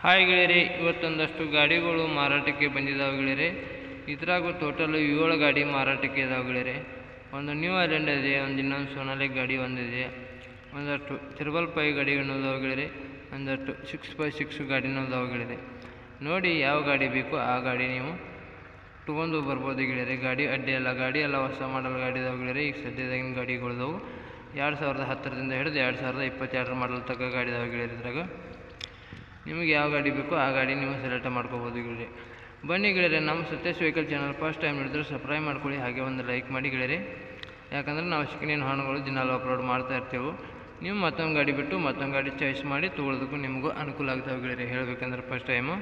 Hi ಗೆಳೆಯರೆ, ಇವತ್ತೊಂದಷ್ಟು ಗಾಡಿಗಳು ಮಾರಾಟಕ್ಕೆ ಬಂದಿದ್ದಾವೆ ಗೆಳೆಯರೆ. ಇದ್ರಾಗ ಟೋಟಲ್ 7 ಗಾಡಿ ಮಾರಾಟಕ್ಕೆ ಇದಾವೆ ಗೆಳೆಯರೆ. ಒಂದು ನ್ಯೂ ಐಲ್ಯಾಂಡ್ ಇದೆ, ಒಂದು ಇನ್ನೊಂದು ಸೋನಾಲಿಕ್ ಗಾಡಿ ಒಂದಿದೆ, ಒಂದಷ್ಟು 555 ಗಾಡಿಗಳು ಇದಾವೆ ಗೆಳೆಯರೆ, ಒಂದಷ್ಟು 6x6 ಗಾಡಿನೂ ಇದಾವೆ ಗೆಳೆಯರೆ. ನೋಡಿ ಯಾವ ಗಾಡಿ ಬೇಕು ಆ ಗಾಡಿ ನೀವು ತೊಗೊಂಡು ಬರ್ಬೋದು ಗೆಳೆಯರೆ. ಗಾಡಿ ಅಡ್ಡಿ ಎಲ್ಲ, ಗಾಡಿ ಎಲ್ಲ ಹೊಸ ಮಾಡಲ್ ಗಾಡಿ ಇದಾವೆ ಗೆಳೆಯರೆ. ಈಗ ಸದ್ಯದಾಗಿನ ಗಾಡಿಗಳಿದಾವೆ 2010ರಿಂದ ಹಿಡಿದು 2022 ಮಾಡಲ್ ತನಕ ಗಾಡಿ ಇದಾವೆ ಗೆಳೆಯರೆ. ಇದ್ರಾಗ ನಿಮಗೆ ಯಾವ ಗಾಡಿ ಬೇಕೋ ಆ ಗಾಡಿ ನೀವು ಸೆಲೆಕ್ಟ್ ಮಾಡ್ಕೋಬೋದು ಗೆಳೆಯರೆ. ಬನ್ನಿ ಗೆಳೆಯರೆ, ನಮ್ಮ ಸತ್ಯಸ್ ವೆಹಿಕಲ್ ಚಾನಲ್ ಫಸ್ಟ್ ಟೈಮ್ ನೋಡಿದ್ರೆ ಸಬ್ಸ್ಕ್ರೈಬ್ ಮಾಡ್ಕೊಳ್ಳಿ, ಹಾಗೆ ಒಂದು ಲೈಕ್ ಮಾಡಿ ಗೆಳೆಯರೆ. ಯಾಕಂದರೆ ನಾವು ಸಿಕ್ಕಿನ ಹಾಡುಗಳು ದಿನಾಲು ಅಪ್ಲೋಡ್ ಮಾಡ್ತಾ ಇರ್ತೇವೆ. ನೀವು ಮತ್ತೊಂದು ಗಾಡಿ ಬಿಟ್ಟು ಮತ್ತೊಂದು ಗಾಡಿ ಚಾಯ್ಸ್ ಮಾಡಿ ತೊಗೊಳೋದಕ್ಕೂ ನಿಮಗೂ ಅನುಕೂಲ ಆಗ್ತಾವೆ ಗೆಳೆಯರೆ. ಹೇಳಬೇಕಂದ್ರೆ ಫಸ್ಟ್ ಟೈಮು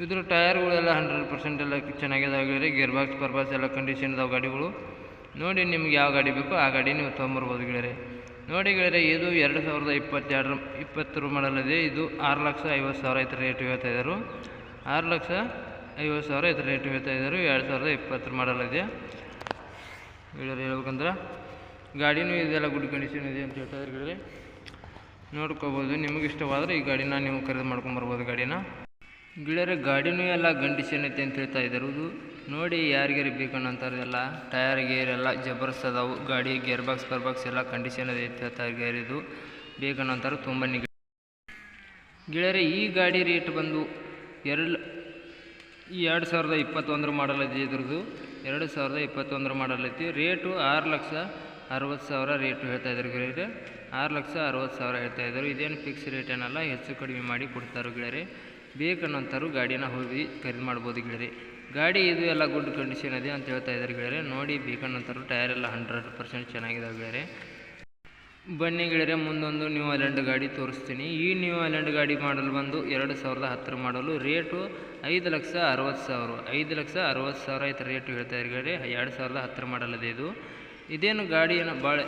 ಇದ್ರ ಟಯರ್ಗಳೆಲ್ಲ 100% ಎಲ್ಲ ಚೆನ್ನಾಗಿದಾವೆ ಗೆಳೆಯರೆ. ಗೇರ್ ಬಾಕ್ಸ್ ಪರ್ಬಾಕ್ಸ್ ಎಲ್ಲ ಕಂಡೀಷನ್ ಇದಾವೆ ಗಾಡಿಗಳು. ನೋಡಿ ನಿಮ್ಗೆ ಯಾವ ಗಾಡಿ ಬೇಕೋ ಆ ಗಾಡಿ ನೀವು ತೊಗೊಂಬರ್ಬೋದು ಗೆಳೆಯರೆ. ನೋಡಿ ಗೆಳೆಯರೆ, ಇದು 2020 ಮಾಡಲ್ ಇದೆ. ಇದು 6,50,000 ಐತೆ ರೇಟ್ ಹೇಳ್ತಾ ಇದ್ದಾರೆ. 6,50,000 ಐತೆ ರೇಟ್ ಹೇಳ್ತಾ ಇದ್ದಾರೆ. 2020 ಮಾಡಲ್ ಇದೆ ಗೆಳೆಯರೆ. ಹೇಳ್ಬೇಕಂದ್ರೆ ಗಾಡಿನೂ ಇದೆಲ್ಲ ಗುಡ್ ಕಂಡೀಷನ್ ಇದೆ ಅಂತ ಹೇಳ್ತಾ ಇದ್ದಾರೆ ಗೆಳೆಯರೆ. ನೋಡ್ಕೋಬೋದು, ನಿಮಗೆ ಇಷ್ಟವಾದರೆ ಈ ಗಾಡಿನ ನೀವು ಖರೀದಿ ಮಾಡ್ಕೊಂಬರ್ಬೋದು ಗಾಡಿನ ಗೆಳೆಯರೆ. ಗಾಡಿನೂ ಎಲ್ಲ ಕಂಡೀಷನ್ ಐತೆ ಅಂತ ಹೇಳ್ತಾ ಇದ್ದಾರೆ. ನೋಡಿ ಯಾರಿಗಾರು ಬೇಕಣ್ಣ ಅಂತಾರೆ. ಎಲ್ಲ ಟಯರ್ ಗೇರ್ ಎಲ್ಲ ಜಬರ್ದಸ್ತ್ ಅದಾವು. ಗಾಡಿ ಗೇರ್ ಬಾಕ್ಸ್ ಪರ್ಬಾಕ್ಸ್ ಎಲ್ಲ ಕಂಡೀಷನ್ ಇದೆ ಅಂತ ಹೇಳ್ತಾ ಗೇರ್ ಇದು ಬೇಕಣ್ಣ ಅಂತಾರೆ. ತುಂಬ ಗೆಳೆಯರೆ, ಈ ಗಾಡಿ ರೇಟ್ ಬಂದು 2021 ಮಾಡಲ್ ಐತಿ. ಇದ್ರದ್ದು 2021 ಮಾಡಲ್ ಐತಿ. ರೇಟು 6,60,000 ರೇಟು ಹೇಳ್ತಾ ಇದ್ದಾರೆ ಗೆಳೆಯರೆ. 6,60,000 ಹೇಳ್ತಾ ಇದ್ದಾರೆ. ಇದೇನು ಫಿಕ್ಸ್ ರೇಟ್ ಏನಲ್ಲ, ಹೆಚ್ಚು ಕಡಿಮೆ ಮಾಡಿ ಕೊಡ್ತಾರೆ ಗೆಳೆಯರೆ. ಬೇಕನ್ನೋಂಥವ್ರು ಗಾಡಿನ ಹೋಗಿ ಖರೀದಿ ಮಾಡ್ಬೋದು ಗೆಳೆಯರೆ. ಗಾಡಿ ಇದು ಎಲ್ಲ ಗುಡ್ ಕಂಡೀಷನ್ ಇದೆ ಅಂತ ಹೇಳ್ತಾ ಇದ್ದಾರೆ ಗೆಳೆಯರೆ. ನೋಡಿ ಬೇಕನ್ನೋಂಥವ್ರು ಟಯರ್ ಎಲ್ಲ 100% ಚೆನ್ನಾಗಿದಾವೆ ಗೆಳೆಯರೆ. ಬನ್ನಿ ಗೆಳೆಯರೆ, ಮುಂದೊಂದು ನ್ಯೂ ಐಲ್ಯಾಂಡ್ ಗಾಡಿ ತೋರಿಸ್ತೀನಿ. ಈ ನ್ಯೂ ಐಲ್ಯಾಂಡ್ ಗಾಡಿ ಮಾಡಲ್ ಬಂದು 2010 ಮಾಡಲು. ರೇಟು 5,60,000 5,60,000 ಐತೆ ರೇಟು ಹೇಳ್ತಾ ಇದ್ದಾರೆ ಗೆಳೆಯರೆ. 2010 ಮಾಡಲ್ ಇದೆ ಇದು. ಇದೇನು ಗಾಡಿ ಏನೋ ಭಾಳ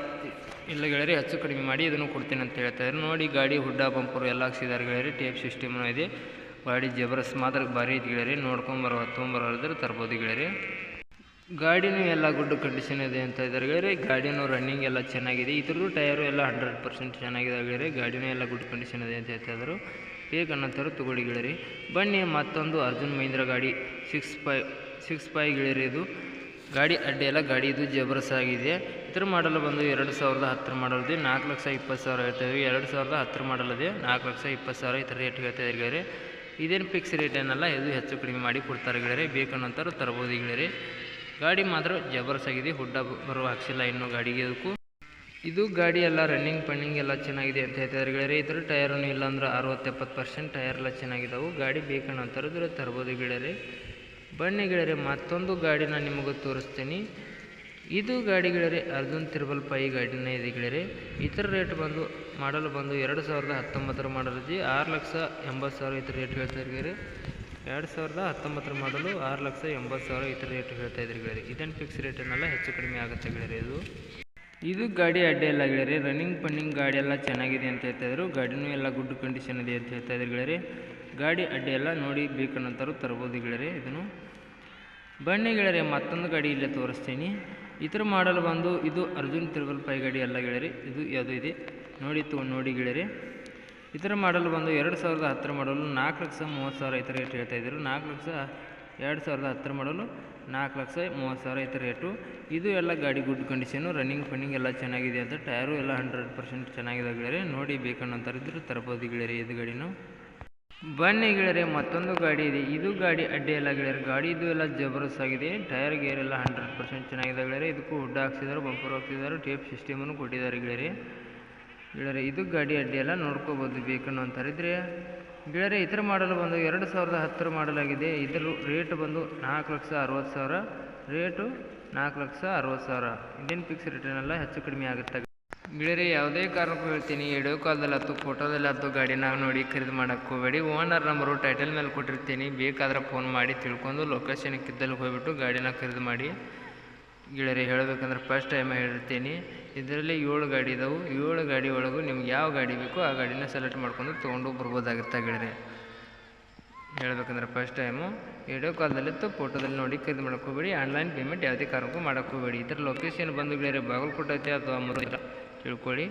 ಇಲ್ಲ ಗೆಳೆಯರೆ, ಹೆಚ್ಚು ಕಡಿಮೆ ಮಾಡಿ ಇದನ್ನು ಕೊಡ್ತೀನಿ ಅಂತ ಹೇಳ್ತಾ ಇದ್ದಾರೆ. ನೋಡಿ ಗಾಡಿ ಹುಡ್ಡ ಬಂಪರು ಎಲ್ಲ ಹಾಕ್ಸಿದ್ದಾರೆ ಗೆಳೆಯರೆ. ಟೇಪ್ ಸಿಸ್ಟಮ್ನೂ ಇದೆ. ಗಾಡಿ ಜಬರ್ದಸ್ತ್ ಮಾತ್ರ ಭಾರಿ ಐತಿ ಗೆಳೆಯರೆ. ತೊಗೊಂಬರೋದ್ರೆ ತರ್ಬೋದು ಗೆಳೆಯರೆ. ಗಾಡಿನೂ ಎಲ್ಲ ಗುಡ್ ಕಂಡೀಷನ್ ಇದೆ ಅಂತ ಇದ್ದಾರೆ ಗೆಳೆಯರೆ. ಗಾಡಿನೂ ರನ್ನಿಂಗ್ ಎಲ್ಲ ಚೆನ್ನಾಗಿದೆ. ಇದ್ರದ್ದು ಟಯರು ಎಲ್ಲ 100% ಚೆನ್ನಾಗಿದೆ ಗೆಳೆಯರೆ. ಗಾಡಿನೂ ಎಲ್ಲ ಗುಡ್ ಕಂಡೀಷನ್ ಇದೆ ಅಂತ ಹೇಳ್ತಾ ಇದ್ದಾರೆ. ಬೇಕನ್ನೋಂಥವ್ರು ತೊಗೊಳ್ಳಿ ಗೆಳೆಯರೆ. ಬನ್ನಿ, ಮತ್ತೊಂದು ಅರ್ಜುನ್ ಮಹೀಂದ್ರ ಗಾಡಿ 6x5 ಗೆಳೆಯರೆ. ಇದು ಗಾಡಿ ಅಡ್ಡಿ ಎಲ್ಲ ಗಾಡಿ ಇದು ಜಬರ್ದಸ್ತ್ ಆಗಿದೆ. ಇದ್ರ ಮಾಡಲು ಬಂದು 2010 ಮಾಡಲ್ ಇದೆ. 4,20,000 ಹೇಳ್ತಾಯಿದ್ವಿ. 2010 ಮಾಡಲ್ ಇದೆ. 4,20,000 ಈ ಥರ ರೇಟ್ ಹೇಳ್ತಾ ಇದ್ದಾರೆ ಗೆಳೆಯರೆ. ಇದೇನು ಫಿಕ್ಸ್ ರೇಟ್ ಏನಲ್ಲ, ಇದು ಹೆಚ್ಚು ಕಡಿಮೆ ಮಾಡಿ ಕೊಡ್ತಾರೆ ಗೆಳೆಯರೆ. ಬೇಕನ್ನೋಂಥವ್ರು ತರ್ಬೋದು ಗೆಳೆಯರೆ. ಗಾಡಿ ಮಾತ್ರ ಜಬರ್ದಸ್ತ್ ಆಗಿದೆ. ಹುಡ್ಡ ಬರುವ ಹಾಕ್ಸಿಲ್ಲ ಇನ್ನೂ ಗಾಡಿಗೆ. ಇದಕ್ಕೂ ಇದು ಗಾಡಿ ಎಲ್ಲ ರನ್ನಿಂಗ್ ಎಲ್ಲ ಚೆನ್ನಾಗಿದೆ ಅಂತ ಹೇಳ್ತಾರೆ ಗೆಳೆಯರೆ. ಇದ್ರ ಟಯರೂ ಇಲ್ಲಾಂದ್ರೆ 60-70% ಟಯರ್ ಎಲ್ಲ ಚೆನ್ನಾಗಿದ್ದಾವೆ. ಗಾಡಿ ಬೇಕನ್ನೋಂಥವ್ರು ಇದ್ರೆ ತರ್ಬೋದು ಗೆಳೆಯರೆ. ಬನ್ನಿ ಗೆಳೆಯರೆ, ಮತ್ತೊಂದು ಗಾಡಿನ ನಿಮಗೆ ತೋರಿಸ್ತೀನಿ. ಇದು ಗಾಡಿ ಗೆಳೆಯರೆ ಅರ್ಜುನ್ 555 ಗಾಡಿನೇ ಇದೆ ಗೆಳೆಯರೆ. ಇತರ ರೇಟ್ ಬಂದು ಮಾಡಲು ಬಂದು 2019 ಮಾಡಲ್ ಇದೆ. 6,80,000 ಈ ಥರ ರೇಟ್ ಹೇಳ್ತಾ ಇದ್ದಾರೆ. 2019 ಮಾಡಲು 6,80,000 ಈ ಥರ ರೇಟ್ ಹೇಳ್ತಾ ಇದ್ದಾರೆ ಗೆಳೆಯರೆ. ಇದೇನು ಫಿಕ್ಸ್ ರೇಟ್ ಏನಲ್ಲ, ಹೆಚ್ಚು ಕಡಿಮೆ ಆಗುತ್ತೆ ಗೆಳೆಯರೆ. ಇದು ಗಾಡಿ ಅಡ್ಡ ಎಲ್ಲ ಗೆಳೆಯರೆ. ರನ್ನಿಂಗ್ ಗಾಡಿ ಎಲ್ಲ ಚೆನ್ನಾಗಿದೆ ಅಂತ ಹೇಳ್ತಾ ಇದ್ರು. ಗಾಡಿನೂ ಎಲ್ಲ ಗುಡ್ ಕಂಡೀಷನ್ ಇದೆ ಅಂತ ಹೇಳ್ತಾ ಇದ್ದಾರೆ ಗೆಳೆಯರೆ. ಗಾಡಿ ಅಡ್ಡ ಎಲ್ಲ ನೋಡಿ ಬೇಕನ್ನೋಂಥವ್ರು ತರ್ಬೋದು ಗೆಳೆಯರೆ. ಇದನ್ನು ಬನ್ನಿ ಗೆಳೆಯರೆ, ಮತ್ತೊಂದು ಗಾಡಿ ಇಲ್ಲೇ ತೋರಿಸ್ತೀನಿ. ಇತರ ಮಾಡಲ್ ಬಂದು ಇದು ಅರ್ಜುನ್ 555 ಗಾಡಿ ಅಲ್ಲ ಗೆಳೆಯರೆ. ಇದು ಯಾವುದು ಇದೆ ನೋಡಿ ಗೆಳೆಯರೆ. ಇತರ ಮಾಡಲ್ ಬಂದು 2010 ಮಾಡಲು 4,30,000 ಈ ಥರ ರೇಟ್ ಹೇಳ್ತಾ ಇದ್ರು. 2010 ಮಾಡಲು 4,30,000 ಈ ಥರ ರೇಟು. ಇದು ಎಲ್ಲ ಗಾಡಿ ಗುಡ್ ಕಂಡೀಷನು. ರನ್ನಿಂಗ್ ಎಲ್ಲ ಚೆನ್ನಾಗಿದೆ ಅಂತ. ಟಯರು ಎಲ್ಲ 100% ಚೆನ್ನಾಗಿದೆ ಗೆಳೆಯರೆ. ನೋಡಿ ಬೇಕನ್ನೋಂಥವ್ರು ಇದ್ರೆ ತರ್ಬೋದು ಗೆಳೆಯರೆ ಇದು ಗಾಡಿನೂ. ಬನ್ನಿ ಗೆಳೆಯರೆ, ಮತ್ತೊಂದು ಗಾಡಿ ಇದೆ. ಇದು ಗಾಡಿ ಅಡ್ಡಿ ಎಲ್ಲ ಗೆಳೆಯರೆ. ಗಾಡಿ ಇದು ಎಲ್ಲ ಜಬರ್ದಸ್ತ್ ಆಗಿದೆ. ಟಯರ್ ಗೇರ್ ಎಲ್ಲ 100% ಚೆನ್ನಾಗಿದೆ ಗೆಳೆಯರೆ. ಇದಕ್ಕೂ ಹುಡ್ಡ ಹಾಕ್ಸಿದ್ದಾರೆ, ಬಂಪರ್ ಹಾಕ್ಸಿದ್ದಾರೆ, ಟೇಪ್ ಸಿಸ್ಟಮನ್ನು ಕೊಟ್ಟಿದ್ದಾರೆ ಗೆಳೆಯರೆ. ಇದು ಗಾಡಿ ಅಡ್ಡಿ ಎಲ್ಲ ನೋಡ್ಕೋಬೋದು ಬೇಕನ್ನೋಂಥವ್ರು ಇದ್ರೆ ಗೆಳೆಯರೆ. ಇತರ ಮಾಡಲು ಬಂದು 2010 ಮಾಡಲ್ ಆಗಿದೆ. ಇದರ ರೇಟ್ ಬಂದು 4,60,000 ರೇಟು 4,60,000. ಇಂಡಿಯನ್ ಫಿಕ್ಸ್ ರೇಟ್ ಏನಲ್ಲ, ಹೆಚ್ಚು ಕಡಿಮೆ ಆಗುತ್ತೆ ಗೆಳೆಯರೆ. ಯಾವುದೇ ಕಾರಣಕ್ಕೂ ಹೇಳ್ತೀನಿ, ವಿಡಿಯೋ ಕಾಲ್ದಲ್ಲಿ ಹತ್ತು ಫೋಟೋದಲ್ಲಿ ಹತ್ತು ಗಾಡಿನ ನೋಡಿ ಖರೀದಿ ಮಾಡೋಕ್ಕೆ ಹೋಗಬೇಡಿ. ಓನರ್ ನಂಬರು ಟೈಟಲ್ ಮೇಲೆ ಕೊಟ್ಟಿರ್ತೀನಿ. ಬೇಕಾದ್ರೆ ಫೋನ್ ಮಾಡಿ ತಿಳ್ಕೊಂಡು ಲೊಕೇಶನ್ಗೆ ಇದ್ದಲ್ಲಿ ಹೋಗ್ಬಿಟ್ಟು ಗಾಡಿನ ಖರೀದಿ ಮಾಡಿ ಗೆಳೆಯರೆ. ಹೇಳಬೇಕಂದ್ರೆ ಫಸ್ಟ್ ಟೈಮ್ ಹೇಳಿರ್ತೀನಿ. ಇದರಲ್ಲಿ 7 ಗಾಡಿ ಇದಾವೆ. 7 ಗಾಡಿ ಒಳಗೂ ನಿಮ್ಗೆ ಯಾವ ಗಾಡಿ ಬೇಕೋ ಆ ಗಾಡಿನ ಸೆಲೆಕ್ಟ್ ಮಾಡ್ಕೊಂಡು ತೊಗೊಂಡು ಬರ್ಬೋದಾಗುತ್ತೆ ಗೆಳೆಯರೆ. ಹೇಳಬೇಕಂದ್ರೆ ಫಸ್ಟ್ ಟೈಮು ವಿಡಿಯೋ ಕಾಲ್ದಲ್ಲಿತ್ತು ಫೋಟೋದಲ್ಲಿ ನೋಡಿ ಖರೀದಿ ಮಾಡೋಕ್ಕೆ ಹೋಗಬೇಡಿ. ಆನ್ಲೈನ್ ಪೇಮೆಂಟ್ ಯಾವುದೇ ಕಾರಣಕ್ಕೂ ಮಾಡೋಕ್ಕೆ ಹೋಗಬೇಡಿ. ಇದರ ಲೊಕೇಶನ್ ಬಂದು ಗೆಳೆಯರೆ ಬಾಗಲಕೋಟೆ ಐತೆ ಅಥವಾ ತಿಳ್ಕೊಳ್ಳಿ.